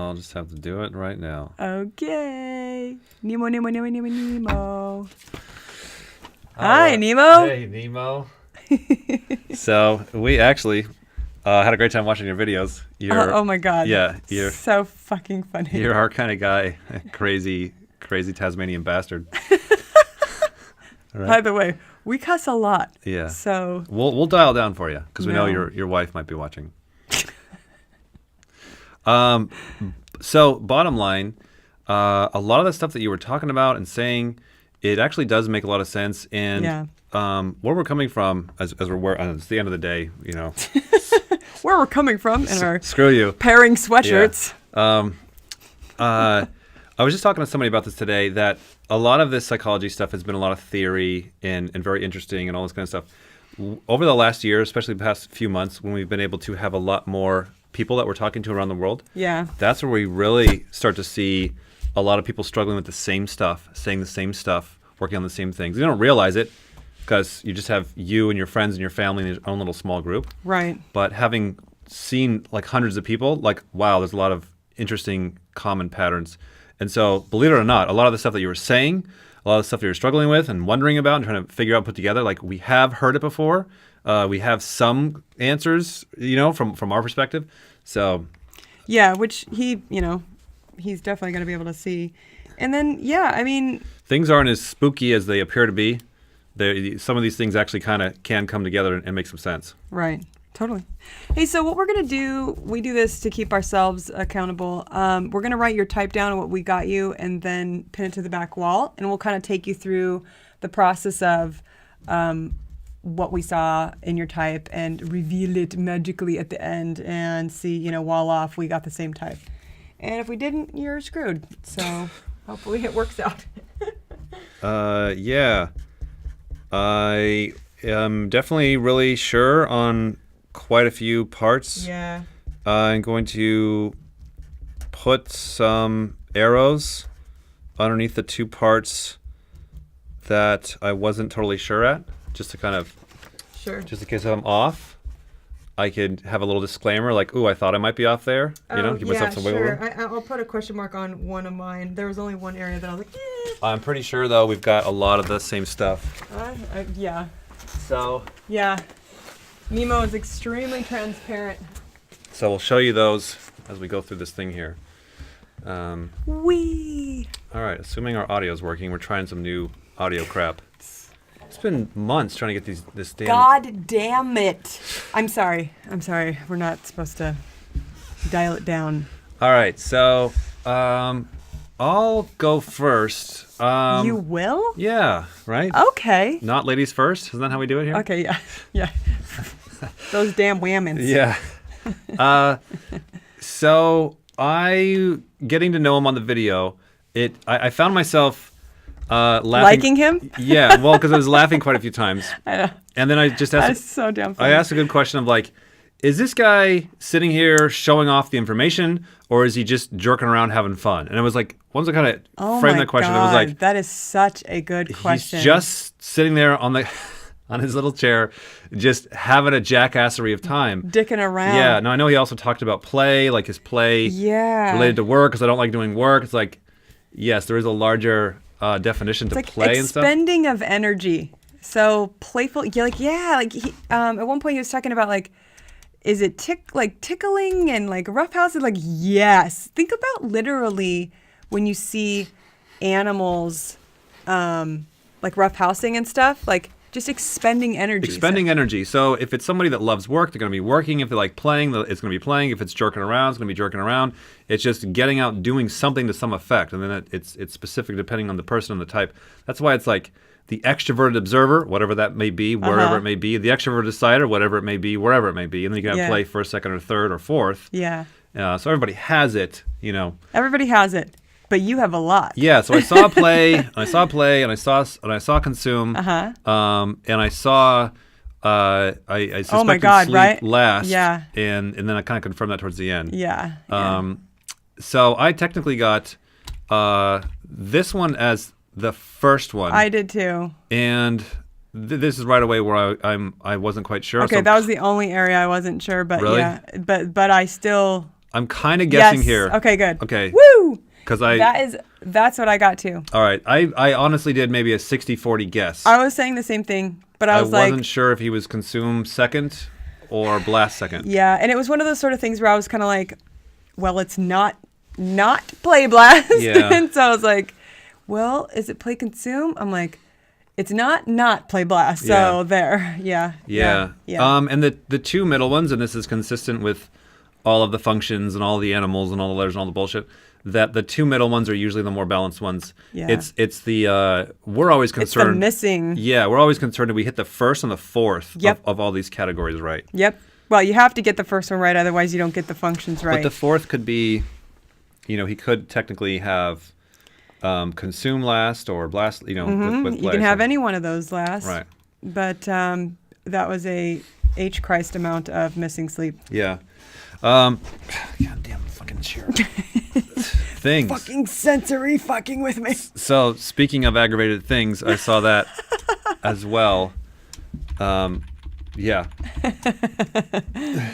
I'll just have to do it right now. Okay. Nemo, Nemo, Nemo, Nemo, Nemo. Hi, Nemo. Hey, Nemo. So we actually had a great time watching your videos. Oh my God. Yeah, you're so fucking funny. You're our kind of guy, crazy Tasmanian bastard. Right. By the way, we cuss a lot. Yeah. So we'll dial down for you because we know your wife might be watching. So bottom line, a lot of the stuff that you were talking about and saying, it actually does make a lot of sense. And where we're coming from, as we're it's the end of the day, you know. Where we're coming from in our screw you pairing sweatshirts. Yeah. I was just talking to somebody about this today, that a lot of this psychology stuff has been a lot of theory and very interesting and all this kind of stuff. Over the last year, especially the past few months, when we've been able to have a lot more people that we're talking to around the world, that's where we really start to see a lot of people struggling with the same stuff, saying the same stuff, working on the same things. You don't realize it because you just have you and your friends and your family in your own little small group. Right. But having seen like hundreds of people, like, wow, there's a lot of interesting common patterns. And so, believe it or not, a lot of the stuff that you were saying, a lot of the stuff you were struggling with and wondering about and trying to figure out, put together, like, we have heard it before. We have some answers, you know, from our perspective. So, yeah, which he's definitely going to be able to see. And then, yeah, I mean, things aren't as spooky as they appear to be. Some of these things actually kind of can come together and make some sense. Right. Totally. Hey, so what we're going to do, we do this to keep ourselves accountable. We're going to write your type down of what we got you and then pin it to the back wall. And we'll kind of take you through the process of what we saw in your type and reveal it magically at the end and see, wall off, we got the same type. And if we didn't, you're screwed. So hopefully it works out. Yeah. I am definitely really sure on quite a few parts. Yeah. I'm going to put some arrows underneath the two parts that I wasn't totally sure at, just to kind of, just in case I'm off, I could have a little disclaimer like, ooh, I thought I might be off there. Give myself some wiggle room. I'll put a question mark on one of mine. There was only one area that I was like, I'm pretty sure, though, we've got a lot of the same stuff. Yeah. So. Yeah. Nemo is extremely transparent. So we'll show you those as we go through this thing here. Wee. All right, assuming our audio is working, we're trying some new audio crap. It's been months trying to get this damn... God damn it. I'm sorry. We're not supposed to dial it down. All right, so I'll go first. You will? Yeah, right? Okay. Not ladies first? Isn't that how we do it here? Okay, yeah. Those damn whammons. Yeah. So getting to know him on the video, I found myself laughing. Liking him? Yeah, well, because I was laughing quite a few times. I know. And then I just asked... That's so damn funny. I asked a good question of like, is this guy sitting here showing off the information, or is he just jerking around having fun? And it was like, once I kind of framed that question, it was like... that is such a good question. He's just sitting there on his little chair, just having a jackassery of time. Dicking around. Yeah, no, I know he also talked about play, like his play related to work, because I don't like doing work. It's like, yes, there is a larger definition to play and stuff. Expending of energy. So playful, at one point he was talking about like, is it tickling and like roughhousing? Like, yes. Think about literally when you see animals like roughhousing and stuff, like just expending energy. Energy. So if it's somebody that loves work, they're going to be working. If they like playing, it's going to be playing. If it's jerking around, it's going to be jerking around. It's just getting out and doing something to some effect. And then it's specific depending on the person and the type. That's why it's like the extroverted observer, whatever that may be, wherever it may be. The extroverted decider, whatever it may be, wherever it may be. And then you can play first, second, or third, or fourth. Yeah. So everybody has it, Everybody has it. But you have a lot. Yeah, so I saw play, and I saw play, and I saw consume, and I saw I suspected sleep last, and then I kind of confirmed that towards the end. Yeah. So I technically got this one as the first one. I did too. And this is right away where I wasn't quite sure. Okay, that was the only area I wasn't sure, but really? yeah, but I still I'm kind of guessing Yes. here. Okay, good. Okay. Woo! Because That's what I got too. All right. I honestly did maybe a 60-40 guess. I was saying the same thing, but I was wasn't like, sure if he was consume second or blast second. yeah, and it was one of those sort of things where I was kind of like, well, it's not play blast. Yeah. And so I was like, well, is it play consume? I'm like, it's not play blast. So Yeah. there. Yeah. And the two middle ones, and this is consistent with all of the functions and all the animals and all the letters and all the bullshit, that the two middle ones are usually the more balanced ones. Yeah. It's the we're always It's concerned. the missing. Yeah, we're always concerned that we hit the first and the fourth Yep. of all these categories right. Yep. Well, you have to get the first one right, otherwise you don't get the functions right. But the fourth could be, he could technically have consume last or blast, with play. You can have any one of those last. Right. But that was a H Christ amount of missing sleep. Yeah. Goddamn fucking chair. Things. Fucking sensory fucking with me. So speaking of aggravated things, I saw that as well. Yeah.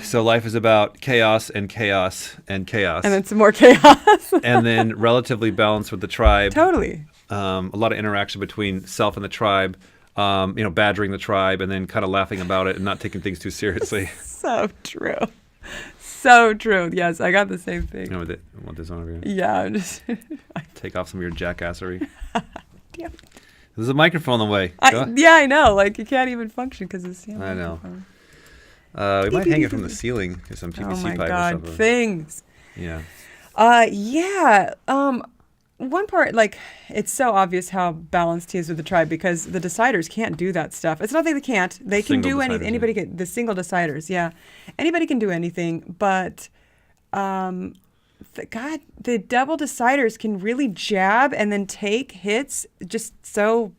So life is about chaos and chaos and chaos. And then some more chaos. And then relatively balanced with the tribe. Totally. A lot of interaction between self and the tribe. Badgering the tribe and then kind of laughing about it and not taking things too seriously. So true. So true. Yes, I got the same thing. I want this on over here. Yeah, I'm just. Take off some of your jackassery. Damn. There's a microphone in the way. Yeah, I know. Like, you can't even function because it's. I know. We might hang it from the ceiling to some PVC Oh my pipe God, or something. things. Yeah. Yeah. One part, like, it's so obvious how balanced he is with the tribe because the deciders can't do that stuff. It's not that they can't. They can Single do anything. deciders, Anybody can. The single deciders, yeah. Anybody can do anything, but the double deciders can really jab and then take hits just so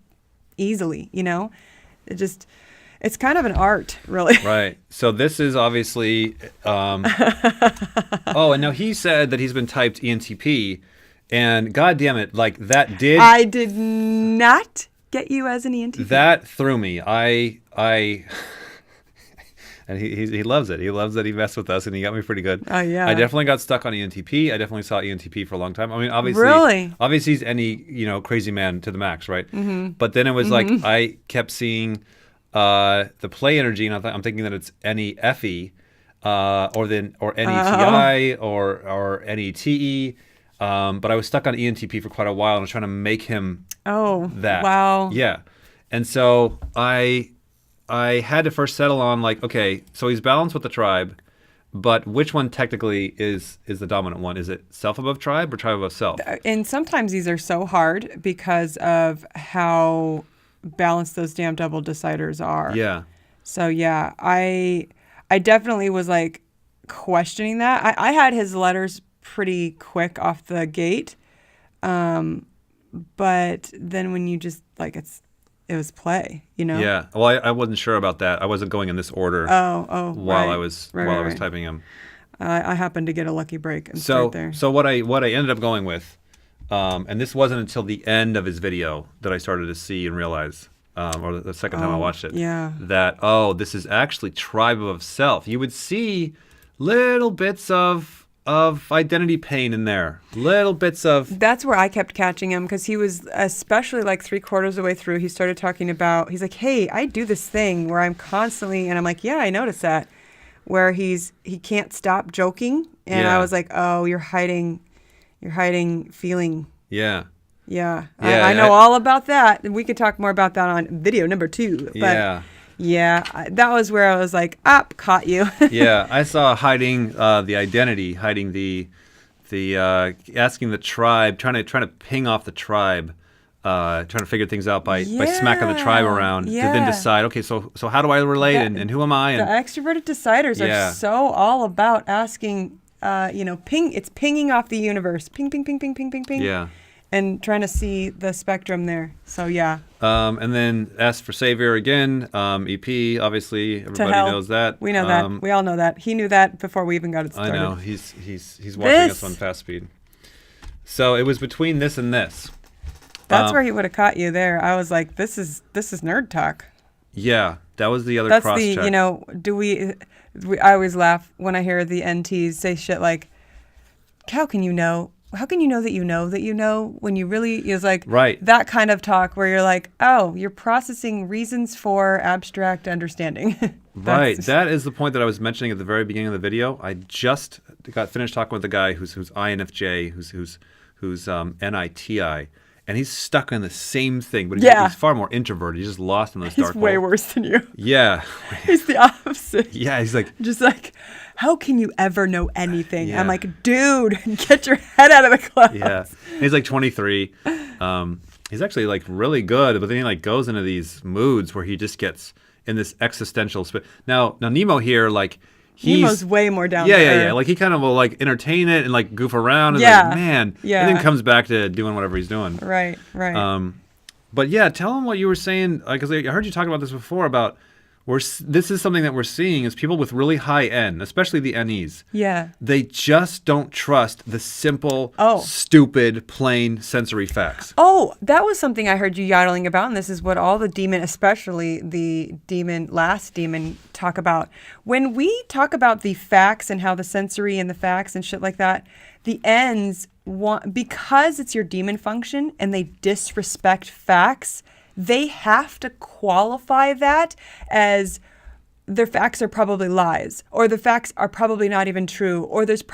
easily, It's kind of an art, really. Right. So this is obviously. And now he said that he's been typed ENTP, and God damn it, like that did. I did not get you as an ENTP. That threw me. And he loves it. He loves that he messed with us, and he got me pretty good. Oh, yeah. I definitely got stuck on ENTP. I definitely saw ENTP for a long time. I mean, obviously, Really? obviously he's any crazy man to the max, right? Mm-hmm. But then it was like I kept seeing the play energy, and I'm thinking that it's any FE, or NETI or NETE. But I was stuck on ENTP for quite a while, and I was trying to make him that. Wow. Yeah. And so I had to first settle on like, okay, so he's balanced with the tribe, but which one technically is the dominant one? Is it self above tribe or tribe above self? And sometimes these are so hard because of how balanced those damn double deciders are. Yeah. So yeah, I definitely was like questioning that. I had his letters pretty quick off the gate. But then when you just like it was play, Yeah. Well, I wasn't sure about that. I wasn't going in this order. While While I was typing him. I happened to get a lucky break and start there. So what I ended up going with, and this wasn't until the end of his video that I started to see and realize, or the second time I watched it, yeah. that this is actually tribe above self. You would see little bits of identity pain in there, little bits of. That's where I kept catching him because he was, especially like 3/4 of the way through, he started talking about, he's like, hey, I do this thing where I'm constantly, and I'm like, yeah, I noticed that, where he can't stop joking. And Yeah. I was like, oh, you're hiding feeling. Yeah. Yeah. Yeah, I know all about that. And we could talk more about that on video number 2. But Yeah. yeah, that was where I was like, caught you. Yeah, I saw hiding the identity, hiding the asking the tribe, trying to ping off the tribe, trying to figure things out by smacking the tribe around to then decide, okay, so how do I relate and who am I? The And extroverted deciders are so all about asking, ping. It's pinging off the universe, ping, ping, ping, ping, ping, ping, ping. yeah. And trying to see the spectrum there. So yeah. And then ask for savior again. EP, obviously, everybody knows that. We know that. We all know that. He knew that before we even got it started. I know. He's watching us on fast speed. So it was between this and this. That's where he would have caught you there. I was like, this is nerd talk. Yeah, that was the other That's cross check. I always laugh when I hear the NTs say shit like, how can you know? How can you know that you know when you really is like Right. that kind of talk where you're like, oh, you're processing reasons for abstract understanding. Right. That is the point that I was mentioning at the very beginning of the video. I just got finished talking with the guy who's INFJ, who's NITI, and he's stuck on the same thing, but he's far more introverted. He's just lost in this dark He's way hole. worse than you. Yeah. He's the opposite. Yeah, he's like, Just like, how can you ever know anything? Yeah. I'm like, dude, get your head out of the clouds. yeah. He's like 23. He's actually like really good, but then he like goes into these moods where he just gets in this existential Now Nemo here, like Nemo's way more down yeah, there. yeah. Like he kind of will like entertain it and like goof around and Yeah. like, man. Yeah. And then comes back to doing whatever he's doing. Right, right. But yeah, tell him what you were saying, because I heard you talk about this before about this is something that we're seeing is people with really high N, especially the NEs. Yeah. They just don't trust the simple, Oh. stupid, plain sensory facts. Oh, that was something I heard you yodeling about, and this is what all the demon, especially the last demon, talk about. When we talk about the facts and how the sensory and the facts and shit like that, the ends want, because it's your demon function and they disrespect facts, they have to qualify that as their facts are probably lies, or the facts are probably not even true, or there's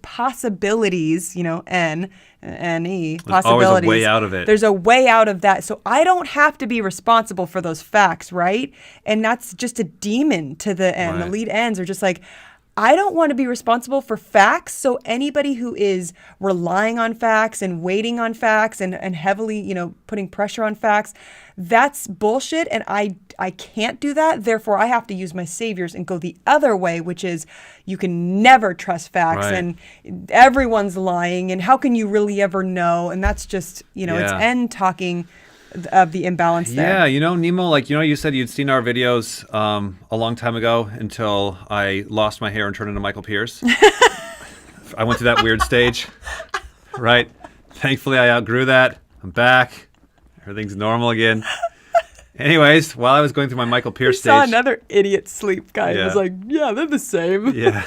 possibilities, N, N-E, possibilities. always a way out of it. There's a way out of that. So I don't have to be responsible for those facts, right? And that's just a demon to the end. Right. The lead ends are just like, I don't want to be responsible for facts. So anybody who is relying on facts and waiting on facts and heavily, putting pressure on facts, that's bullshit. And I can't do that. Therefore, I have to use my saviors and go the other way, which is you can never trust facts Right. and everyone's lying. And how can you really ever know? And that's just, it's Yeah. N talking of the imbalance there. Yeah, Nemo, like, you said you'd seen our videos a long time ago until I lost my hair and turned into Michael Pierce. I went through that weird stage, right? Thankfully, I outgrew that. I'm back. Everything's normal again. Anyways, while I was going through my Michael Pierce I saw stage. another idiot sleep guy and Yeah. was like, yeah, they're the same. Yeah,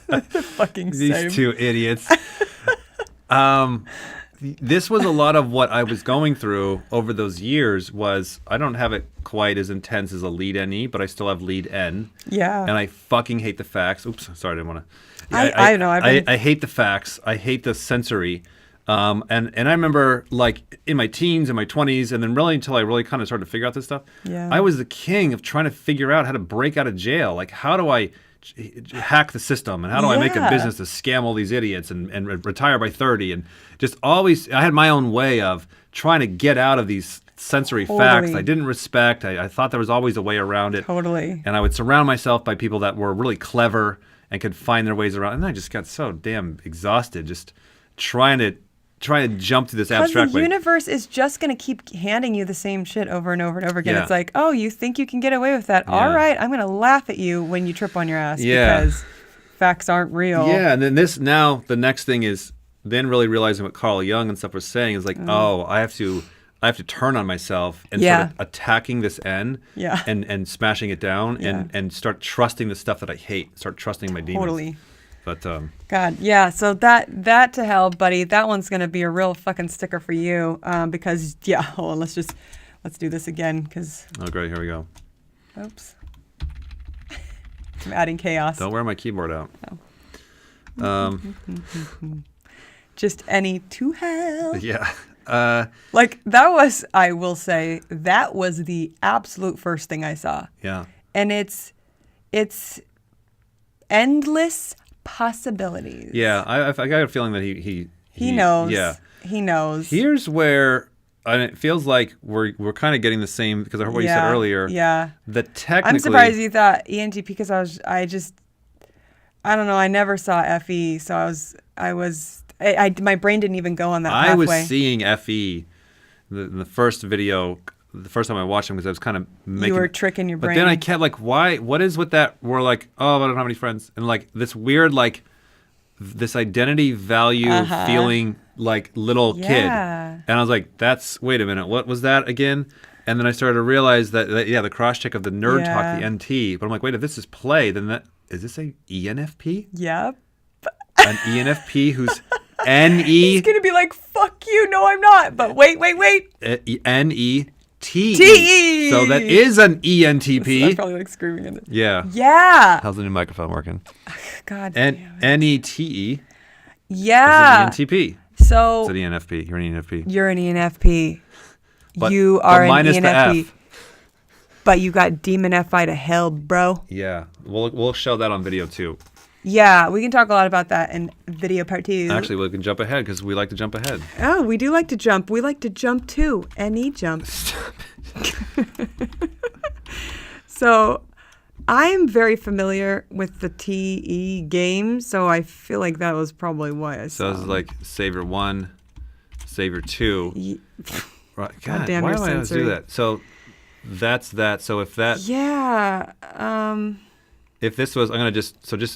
They're fucking these same. two idiots. This was a lot of what I was going through over those years. Was I don't have it quite as intense as a lead NE, but I still have lead N. Yeah. And I fucking hate the facts. Oops, sorry, I didn't want to. I know, I hate the facts. I hate the sensory. And I remember, like, in my teens and my 20s, and then really until I really kind of started to figure out this stuff, Yeah. I was the king of trying to figure out how to break out of jail. Like, how do I hack the system, and how do I make a Yeah. business to scam all these idiots and retire by 30? And just always, I had my own way of trying to get out of these sensory facts Totally. I didn't respect. I thought there was always a way around it. Totally. And I would surround myself by people that were really clever and could find their ways around. And I just got so damn exhausted just trying to jump to this Because abstract the way. universe is just going to keep handing you the same shit over and over and over again. Yeah. It's like, oh, you think you can get away with that? All Yeah. right, I'm going to laugh at you when you trip on your ass Yeah. because facts aren't real. Yeah, and then the next thing is then really realizing what Carl Jung and stuff was saying is like, oh, I have to turn on myself and Yeah. start attacking this N Yeah. and smashing it down Yeah. and start trusting the stuff that I hate. Start trusting my demons. Totally. But God, yeah. So that to hell, buddy. That one's gonna be a real fucking sticker for you, because hold on, let's do this again, because oh great, here we go. oops, I'm adding chaos. Don't wear my keyboard out. Just any to hell. Yeah. Like that was, I will say, that was the absolute first thing I saw, Yeah. and it's endless possibilities. Yeah, I got a feeling that he knows. Yeah. He knows. Here's where and it feels like we're kind of getting the same because of what you said earlier. Yeah. That technically, I'm surprised you thought ENTP because I don't know. I never saw FE, so my brain didn't even go on that I pathway. was seeing FE in the first video, the first time I watched him because I was kind of making. You were tricking your brain. But then I kept like, why? What is with that? We're like, oh, I don't have any friends, and like this weird like this identity value feeling like little kid, and I was like, wait a minute, what was that again? And then I started to realize that the cross check of the nerd talk, the NT. But I'm like, wait, if this is play, then is this a ENFP? Yep. an ENFP who's NE. He's gonna be like, "Fuck you, no, I'm not." But wait. NETE. TE. So that is an I'm ENTP. probably like screaming in it. Yeah. Yeah. How's the new microphone working? God damn it. NETE Yeah. is an ENTP. So It's an ENFP. You're an ENFP. you're an ENFP. But, You are an minus the ENFP. F. But you got demon FI to hell, bro. Yeah. We'll show that on video too. Yeah, we can talk a lot about that in video part 2. Actually, we can jump ahead because we like to jump ahead. Oh, we do like to jump. We like to jump too. NE jump. So I'm very familiar with the TE game, so I feel like that was probably why I So saw. it's like Savior 1, Savior 2. Right. God, damn why your do I always do sensory. that? So that's that. So if that, Yeah. if this was, I'm gonna just fill in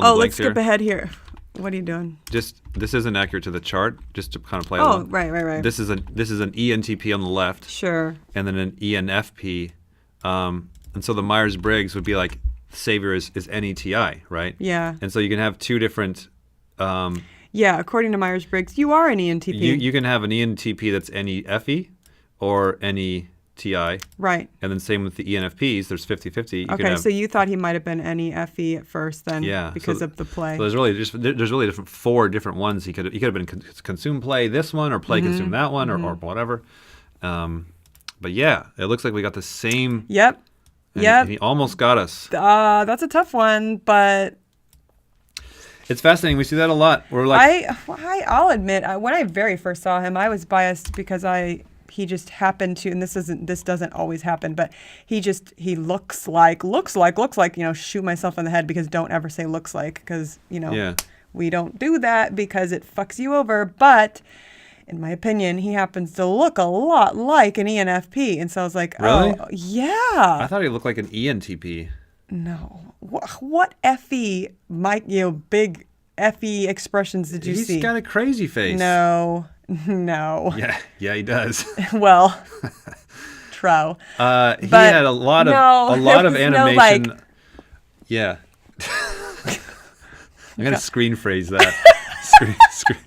the Let's blanks skip here. ahead here. What are you doing? Just this isn't accurate to the chart. Just to kind of play Oh, along. right. This is an ENTP on the left, Sure. and then an ENFP, and so the Myers-Briggs would be like Savior is NETI, right? Yeah. And so you can have two different. Yeah, according to Myers-Briggs, you are an ENTP. You can have an ENTP that's NEFE or NETI. Right. And then same with the ENFPs, there's 50-50. You can Okay, have, so you thought he might have been NEFE at first then Yeah, because so- of the play. so there's really different 4 different ones. He could have been consume play this one or play consume that one or whatever. But yeah, it looks like we got the same. Yep. And he almost got us. That's a tough one, but It's fascinating. We see that a lot. We're like, I'll admit, when I very first saw him, I was biased because he just happened to, and this doesn't always happen, but he looks like, shoot myself in the head because don't ever say looks like, because, yeah. we don't do that because it fucks you over. But in my opinion, he happens to look a lot like an ENFP. And so I was like, Really? oh, yeah. I thought he looked like an ENTP. No. What FE, big FE expressions did you see? He's got a crazy face. No. Yeah, he does. Well, trow. He But had a lot of there was no, animation. like- Yeah. I'm gonna screen phrase that. screen.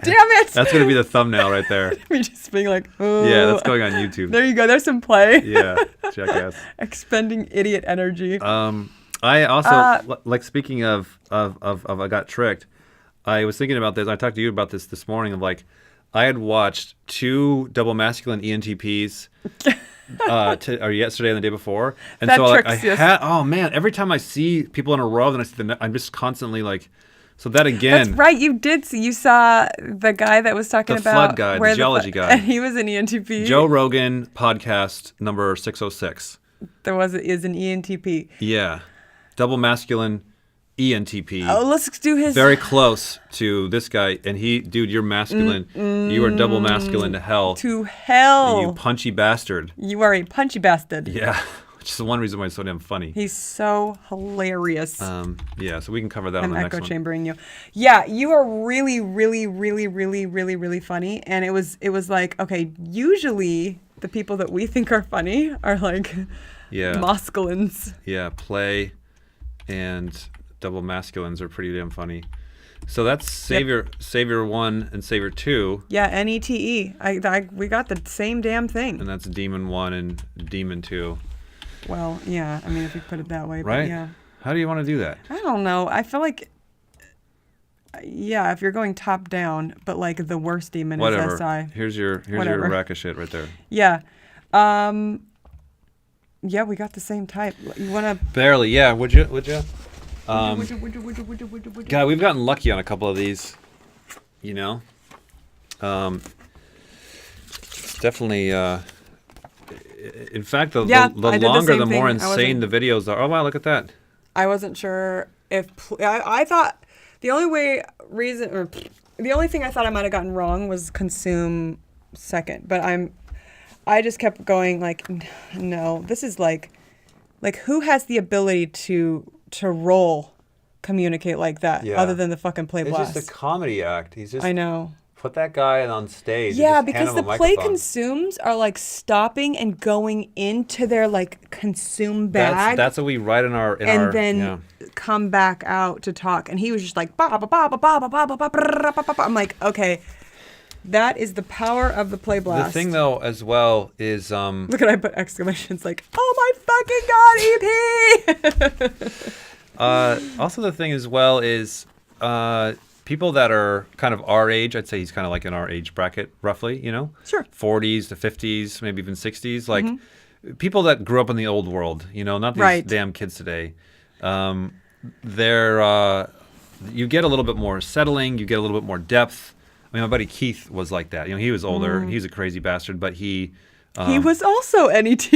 Damn it. That's gonna be the thumbnail right there. Me just being like, oh. Yeah, that's going on YouTube. There you go. There's some play. Yeah, jackass. Expending idiot energy. I also like speaking of I got tricked. I was thinking about this. I talked to you about this morning. Of like, I had watched 2 double masculine ENTPs. Or yesterday and the day before, and That so like, tricks you. oh man, every time I see people in a row, then I see I'm just constantly like, so that again. That's right. You did see. You saw the guy that was talking The about flood guy, the where geology guy. And he was an ENTP. Joe Rogan podcast number 606. Is an ENTP. Yeah, double masculine ENTP. Oh, let's do his. Very close to this guy, and dude, you're masculine. You are double masculine to hell. To hell. You punchy bastard. You are a punchy bastard. Yeah, which is the one reason why it's so damn funny. He's so hilarious. Yeah, so we can cover that I'm on the echo next one. chambering you. Yeah, you are really, really, really, really, really, really funny. And it was like, okay, usually the people that we think are funny are like Yeah. masculines. Yeah, play and double masculines are pretty damn funny. So that's Savior 1 and Savior 2. Yeah, NETE. We got the same damn thing. And that's Demon 1 and Demon 2. Well, yeah. I mean, if you put it that way, Right? But yeah. How do you want to do that? I don't know. I feel like, yeah, if you're going top down, but like the worst demon Whatever. is SI. Here's your Whatever. rack of shit right there. Yeah. Yeah, we got the same type. You want to? Barely, yeah. Would you? Would you? God, we've gotten lucky on a couple of these. You know, definitely. In fact, the Yeah, I did the longer, same the more thing. I insane the videos are. Oh wow, look at that. I wasn't sure if I thought the only thing I thought I might have gotten wrong was consume second, but I just kept going like, no, this is like who has the ability to communicate like that other than the fucking play blast? It's just a comedy act. He's just I know. put that guy on stage. Yeah, because the play consumes are like stopping and going into their like consume bag. That's what we write in our and then come back out to talk, and he was just like, ba ba ba ba ba ba ba ba ba ba ba ba. I'm like, okay, that is the power of the play blast. The thing, though, as well, is Look at I put exclamations like, oh my fucking god, EP. also the thing as well is people that are kind of our age. I'd say he's kind of like in our age bracket, roughly. You know, Sure. 40s to 50s, maybe even 60s, like. People that grew up in the old world, you know, not these Right. damn kids today. They're you get a little bit more settling, you get a little bit more depth. I mean, my buddy Keith was like that. You know, he was older. He was a crazy bastard, but he was also NET.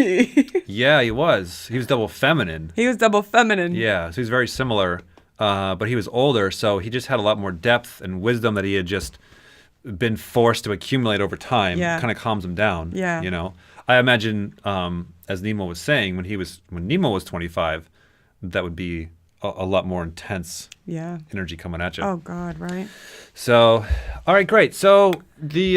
yeah, he was. He was double feminine. He was double feminine. Yeah, so he's very similar, but he was older, so he just had a lot more depth and wisdom that he had just been forced to accumulate over time. Yeah. Kind of calms him down. Yeah. You know, I imagine, as Nemo was saying, when Nemo was 25, that would be a lot more intense Yeah. energy coming at you. Oh God, right? So, all right, great. So the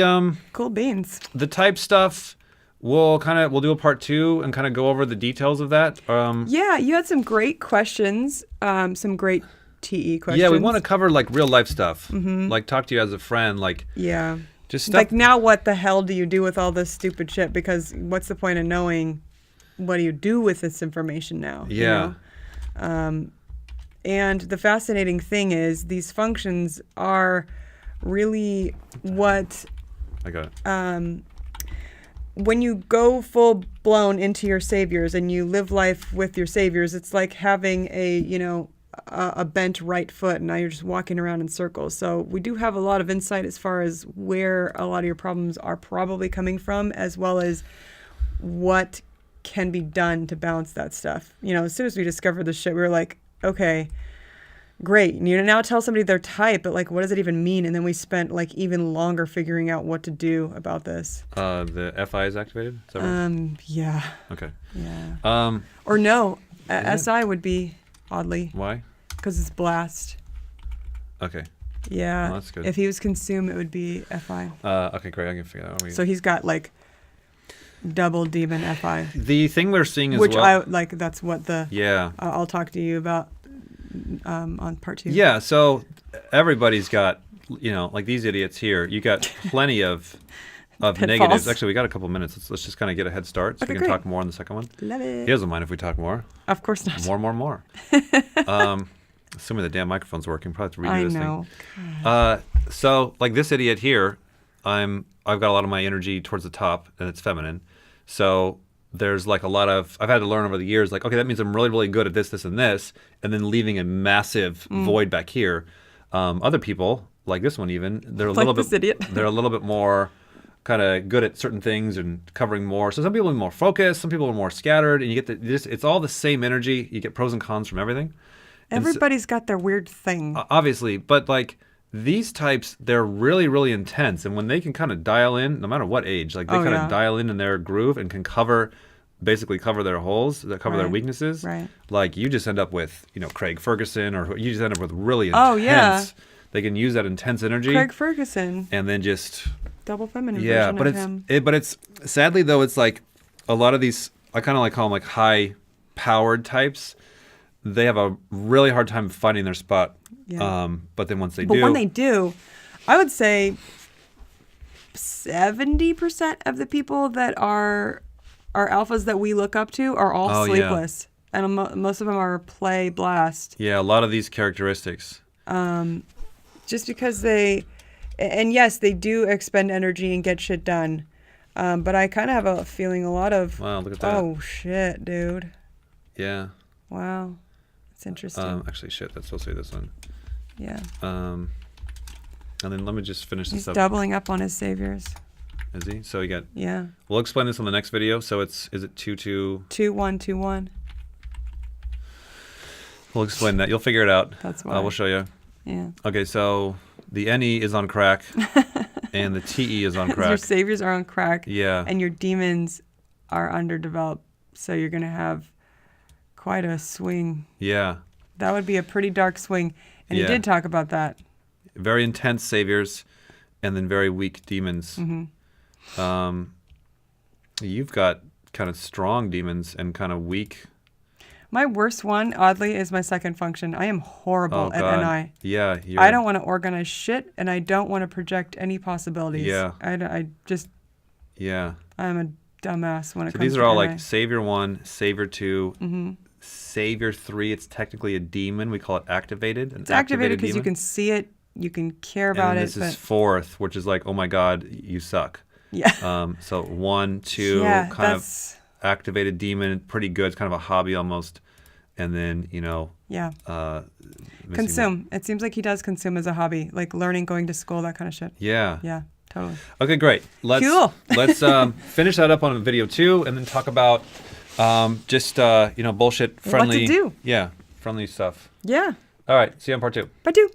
Cool beans. the type stuff, we'll do a part 2 and kind of go over the details of that. Yeah, you had some great questions, some great TE questions. Yeah, we want to cover like real life stuff, like talk to you as a friend, like Yeah. just stuff. Like, now what the hell do you do with all this stupid shit? Because what's the point of knowing what do you do with this information now? you Yeah. know? And the fascinating thing is these functions are really what, I got it. when you go full blown into your saviors and you live life with your saviors, it's like having a bent right foot, and now you're just walking around in circles. So we do have a lot of insight as far as where a lot of your problems are probably coming from, as well as what can be done to balance that stuff. You know, as soon as we discovered this shit, we were like, okay, great. And you now tell somebody their type, but like, what does it even mean? And then we spent like even longer figuring out what to do about this. The FI is activated? Is that right? Yeah. Okay. Yeah. Or no, SI would be oddly. Why? Because it's blast. Okay. Yeah. Well, that's good. If he was consumed, it would be FI. Okay, great. I can figure that out. So he's got like double demon FI. The thing we're seeing as Which well. that's what the. Yeah. I'll talk to you about on part 2. Yeah. So everybody's got, you know, like these idiots here. You got plenty of negatives. Actually, we got a couple minutes. Let's just kind of get a head start, so Okay, we can great. talk more on the second one. Love it. He doesn't mind if we talk more. Of course not. More. Assuming the damn microphone's working, probably have to redo I this know. thing. So like this idiot here, I've got a lot of my energy towards the top, and it's feminine. So there's like a lot of, I've had to learn over the years, like, okay, that means I'm really, really good at this, and then leaving a massive void back here. Other people, like this one even, they're a Like little this bit, idiot. they're a little bit more kind of good at certain things and covering more. So some people are more focused, some people are more scattered, and you get it's all the same energy. You get pros and cons from everything. And so- Everybody's got their weird thing. obviously, but like these types, they're really, really intense, and when they can kind of dial in, no matter what age, like they kind of dial in their groove and can basically cover their holes, that cover their Right. weaknesses. Right. Like you just end up with, you know, Craig Ferguson, or you just end up with really intense. Oh, yeah. They can use that intense energy Craig Ferguson, and then just double feminine yeah. version But of him. it's sadly though, it's like a lot of these, I kind of like call them like high powered types. They have a really hard time finding their spot. Yeah. But then once they But do, when they do, I would say 70% of the people that are alphas that we look up to are all Oh, yeah. sleepless. And most of them are play blast. yeah, a lot of these characteristics. Just because and yes, they do expend energy and get shit done. But I kind of have a feeling a lot of, Wow, look at that. oh shit, dude. Yeah. Wow. It's interesting. Actually, shit, that's supposed to be this one. Yeah. And then let me just finish He's this up. doubling up on his saviors. Is he? So you got. Yeah. We'll explain this on the next video. So is it 2-2? 2-1-2-1. We'll explain that. You'll figure it out. That's why. We'll show you. Yeah. Okay, so the NE is on crack, and the TE is on Your crack. saviors are on crack. Yeah. And your demons are underdeveloped. So you're going to have quite a swing. Yeah. That would be a pretty dark swing. And you Yeah. did talk about that. Very intense saviors, and then very weak demons. Mm-hmm. You've got kind of strong demons and kind of weak. My worst one, oddly, is my second function. I am horrible at NI. Yeah. I don't want to organize shit, and I don't want to project any possibilities. Yeah. I just, Yeah. I'm a dumbass when it So comes these to are all NI. like Savior 1, Savior 2, Savior 3. It's technically a demon. We call it activated. It's activated because you can see it, you can care about and then it. this is fourth, which is like, oh my God, you suck. Yeah. So 1, 2, Yeah, kind that's, of activated demon, pretty good. It's kind of a hobby almost. And then, yeah. missing Consume. It seems like he does consume as a hobby, like learning, going to school, that kind of shit. Yeah. Yeah, totally. Okay, great. Cool. Let's finish that up on video 2 and then talk about just bullshit friendly. What to do. Yeah, friendly stuff. Yeah. All right. See you on part 2. But do.